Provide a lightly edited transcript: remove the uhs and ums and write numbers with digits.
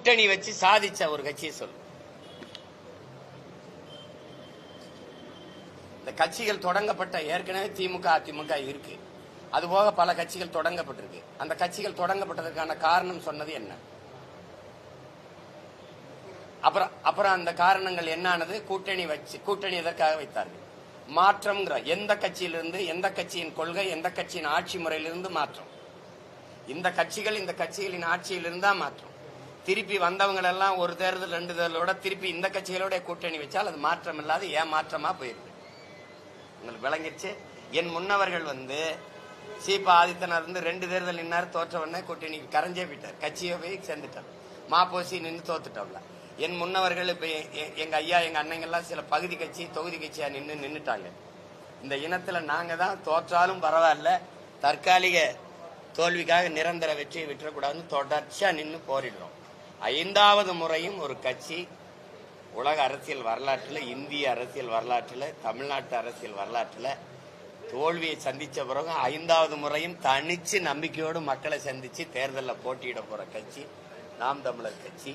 கூட்டணி வச்சு சாதிச்ச ஒரு கட்சியை சொல்லு. இந்த கட்சிகள் தொடங்கப்பட்ட ஏற்கனவே திமுக அதிமுக இருக்கு, அதுபோக பல கட்சிகள் தொடங்கப்பட்டிருக்கு. அந்த கட்சிகள் தொடங்கப்பட்டதற்கான காரணம் சொன்னது என்ன? அப்புறம் அந்த காரணங்கள் என்னானது? கூட்டணி வச்சு, கூட்டணி எதற்காக வைத்தார்கள்? மாற்றம்ங்கிற எந்த கட்சியிலிருந்து, எந்த கட்சியின் கொள்கை, எந்த கட்சியின் ஆட்சி முறையிலிருந்து மாற்றம். இந்த கட்சிகளின் ஆட்சியிலிருந்து தான் மாற்றம். திருப்பி வந்தவங்க எல்லாம் ஒரு தேர்தல் 2 தேர்தலோட திருப்பி இந்த கட்சிகளோட கூட்டணி வச்சால் அது மாற்றம் இல்லாத ஏமாற்றமா போயிருக்கு. உங்களுக்கு விளங்கிடுச்சு? என் முன்னவர்கள் சீபா ஆதித்தனார் 2 தேர்தல் நின்னார், தோற்றவன கூட்டணி கரைஞ்சே போயிட்டார், கட்சியை போய் சேர்ந்துட்டார். மாப்போசி நின்று தோத்துட்டோம்ல. என் முன்னவர்கள் இப்ப எங்க ஐயா எங்க அண்ணங்கள்லாம் சில பகுதி கட்சி தொகுதி கட்சியா நின்னுட்டாங்க. இந்த இனத்துல நாங்க தான் தோற்றாலும் பரவாயில்ல, தற்காலிக தோல்விக்காக நிரந்தர வெற்றியை விட்டுறக்கூடாதுன்னு தொடர்ச்சியா நின்று போரிடுறோம். 5வது முறையும் ஒரு கட்சி உலக அரசியல் வரலாற்றில், இந்திய அரசியல் வரலாற்றில், தமிழ்நாட்டு அரசியல் வரலாற்றில் தோல்வியை சந்திச்ச பிறகு 5வது முறையும் தனிச்சு நம்பிக்கையோடு மக்களை சந்திச்சு தேர்தலில் போட்டியிட போற கட்சி நாம் தமிழர் கட்சி.